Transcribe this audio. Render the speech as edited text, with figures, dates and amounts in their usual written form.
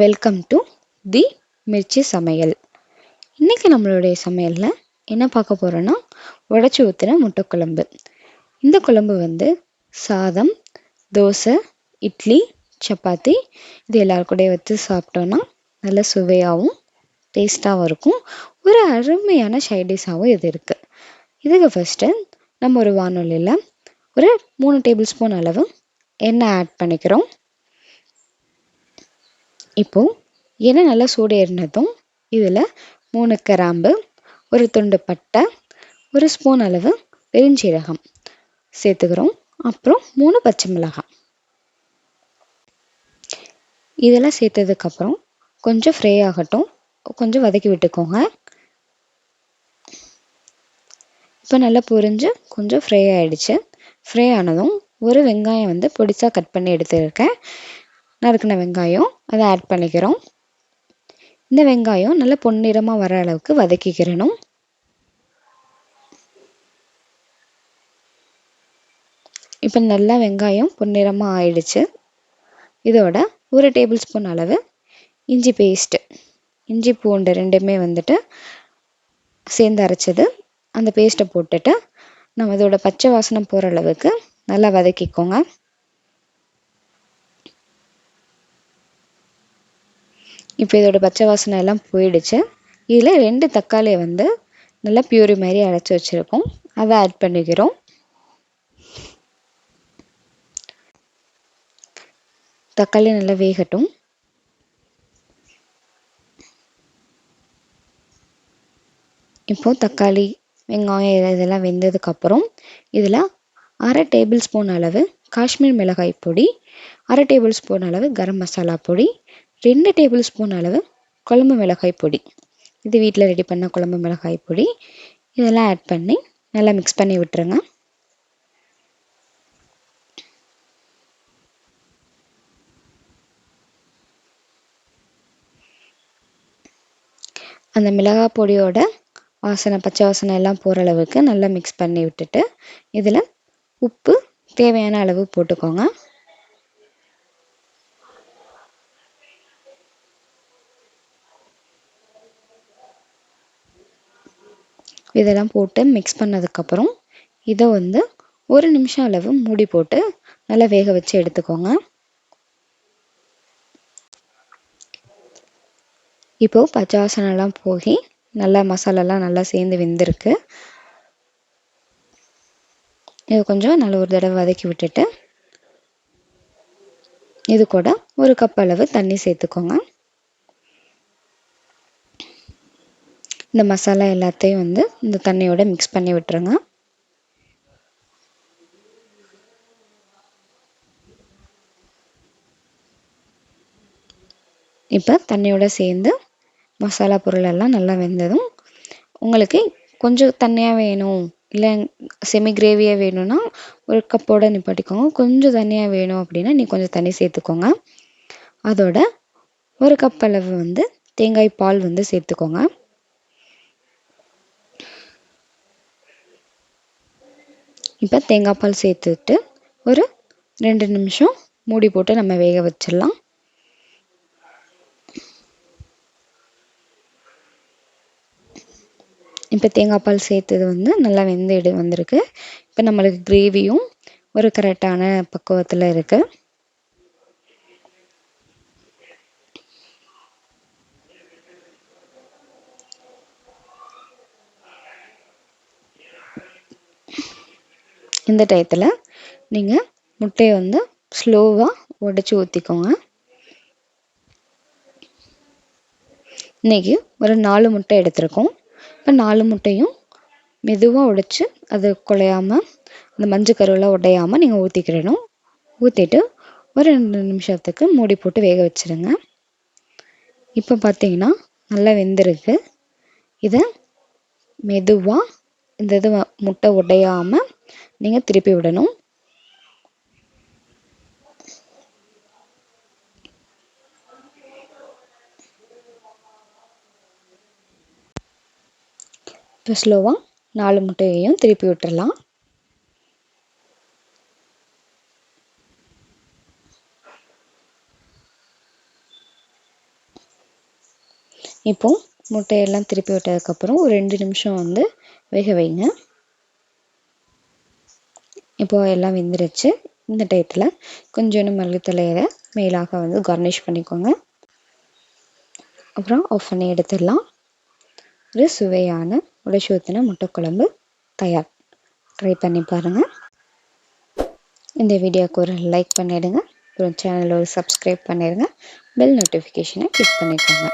Welcome to the Mirchi சமையல். இன்றைக்கி நம்மளுடைய சமையலில் என்ன பார்க்க போகிறோன்னா உடச்சி ஊற்றின முட்டை குழம்பு. இந்த குழம்பு சாதம், தோசை, இட்லி, சப்பாத்தி இது எல்லாருக்கூடயே வச்சு சாப்பிட்டோன்னா நல்ல சுவையாகவும் டேஸ்ட்டாகவும் இருக்கும். ஒரு அருமையான சைடிஷாகவும் இது இருக்குது. இதுக்கு ஃபஸ்ட்டு நம்ம ஒரு வானொலியில் ஒரு 3 டேபிள் ஸ்பூன் அளவு எண்ணெய் ஆட் பண்ணிக்கிறோம். இப்போது எண்ணெய் நல்லா சூடு ஏறினதும் இதில் 3 கிராம்பு, ஒரு துண்டு பட்டை, ஒரு ஸ்பூன் அளவு பெருஞ்சீரகம் சேர்த்துக்கிறோம். அப்புறம் 3 பச்சை மிளகாய் இதெல்லாம் சேர்த்ததுக்கப்புறம் கொஞ்சம் ஃப்ரை ஆகட்டும், கொஞ்சம் வதக்கி விட்டுக்கோங்க. இப்போ நல்லா பொரிஞ்சு கொஞ்சம் ஃப்ரை ஆகிடுச்சு. ஃப்ரை ஆனதும் ஒரு வெங்காயம் பொடிசாக கட் பண்ணி எடுத்துருக்கேன். நறுக்கின வெங்காயம் அதை ஆட் பண்ணிக்கிறோம். இந்த வெங்காயம் நல்லா பொன்னிறமாக வர அளவுக்கு வதக்கிக்கிறணும். இப்போ நல்லா வெங்காயம் பொன்னிறமாக ஆயிடுச்சு. இதோட ஒரு டேபிள் ஸ்பூன் அளவு இஞ்சி பேஸ்ட்டு, இஞ்சி பூண்டு ரெண்டுமே சேர்ந்து அரைச்சது, அந்த பேஸ்ட்டை போட்டுட்டு நம்ம இதோட பச்சை வாசனை போகிற அளவுக்கு நல்லா வதக்கிக்கோங்க. இப்போ இதோட பச்சை வாசனை எல்லாம் போயிடுச்சு. இதில் 2 தக்காளியை நல்லா பியூரி மாதிரி அரைச்சி வச்சுருக்கோம், அதை ஆட் பண்ணிக்கிறோம். தக்காளி நல்லா வேகட்டும். இப்போது தக்காளி, வெங்காயம் இதெல்லாம் வெந்ததுக்கப்புறம் இதில் 1/2 டேபிள் ஸ்பூன் அளவு காஷ்மீர் மிளகாய் பொடி, 1/2 டேபிள் ஸ்பூன் அளவு கரம் மசாலா பொடி, 2 டேபிள் ஸ்பூன் அளவு குழம்பு மிளகாய் பொடி, இது வீட்டில் ரெடி பண்ண குழம்பு மிளகாய் பொடி, இதெல்லாம் ஆட் பண்ணி நல்லா மிக்ஸ் பண்ணி விட்டுருங்க. அந்த மிளகாய் பொடியோட வாசனை, பச்சை வாசனை எல்லாம் போகிற அளவுக்கு நல்லா மிக்ஸ் பண்ணி விட்டுட்டு இதில் உப்பு தேவையான அளவு போட்டுக்கோங்க. இதெல்லாம் போட்டு மிக்ஸ் பண்ணதுக்கப்புறம் இதை 1 நிமிஷம் அளவு மூடி போட்டு நல்லா வேக வச்சு எடுத்துக்கோங்க. இப்போது பச்சை வாசனைலாம் போகி நல்லா மசாலாலாம் நல்லா சேர்ந்து வெந்திருக்கு. இது கொஞ்சம் நல்ல ஒரு தடவை வதக்கி விட்டுட்டு இது கூட 1 கப் அளவு தண்ணி சேர்த்துக்கோங்க. இந்த மசாலா எல்லாத்தையும் இந்த தண்ணியோட மிக்ஸ் பண்ணி விட்டுருங்க. இப்போ தண்ணியோட சேர்ந்து மசாலா பொருள் எல்லாம் நல்லா வெந்ததும் உங்களுக்கு கொஞ்சம் தண்ணியாக வேணும், இல்லை செமி கிரேவியாக வேணும்னா 1 கப்போட நிப்பாட்டிக்கோங்க. கொஞ்சம் தண்ணியாக வேணும் அப்படின்னா நீ கொஞ்சம் தண்ணி சேர்த்துக்கோங்க. அதோட 1 கப் அளவு தேங்காய் பால் சேர்த்துக்கோங்க. இப்போ தேங்காய் பால் சேர்த்துட்டு ஒரு 2 நிமிஷம் மூடி போட்டு நம்ம வேக வச்சிடலாம். இப்போ தேங்காய் பால் சேர்த்தது நல்லா வெந்து வந்திருக்கு. இப்போ நம்மளுக்கு கிரேவியும் ஒரு கரெக்டான பக்குவத்தில் இருக்குது. இந்த டயத்தில் நீங்கள் முட்டையை ஸ்லோவாக உடைச்சி ஊற்றிக்கோங்க. இன்றைக்கி ஒரு 4 முட்டை எடுத்திருக்கோம். இப்போ 4 முட்டையும் மெதுவாக உடைச்சி அது குலையாமல், அந்த மஞ்சள் கருவெல்லாம் உடையாமல் நீங்கள் ஊற்றிக்கிடணும். ஊற்றிட்டு ஒரு 2 நிமிஷத்துக்கு மூடி போட்டு வேக வச்சுருங்க. இப்போ பார்த்தீங்கன்னா நல்லா வெந்திருக்கு. இதை மெதுவாக இந்த இது முட்டை உடையாமல் நீங்கள் திருப்பி விடணும். இப்போ ஸ்லோவாக 4 முட்டையையும் திருப்பி விட்டுடலாம். இப்போ முட்டையெல்லாம் திருப்பி விட்டதுக்கப்புறம் ஒரு 2 நிமிஷம் வந்து வேக வைங்க. இப்போ எல்லாம் வெந்துருச்சு. இந்த டயத்தில் கொஞ்சோண்டு மல்லித்தழையை மேலாக வந்து கார்னிஷ் பண்ணிக்கோங்க. அப்புறம் ஆஃப் பண்ணி எடுத்துடலாம். ஒரு சுவையான உடைச்சி ஊற்றின முட்டைக்குழம்பு தயார். ட்ரை பண்ணி பாருங்கள். இந்த வீடியோவுக்கு ஒரு லைக் பண்ணிவிடுங்க. அப்புறம் சேனலை ஒரு சப்ஸ்கிரைப் பண்ணிடுங்க. பெல் நோட்டிஃபிகேஷனை கிளிக் பண்ணிக்கோங்க.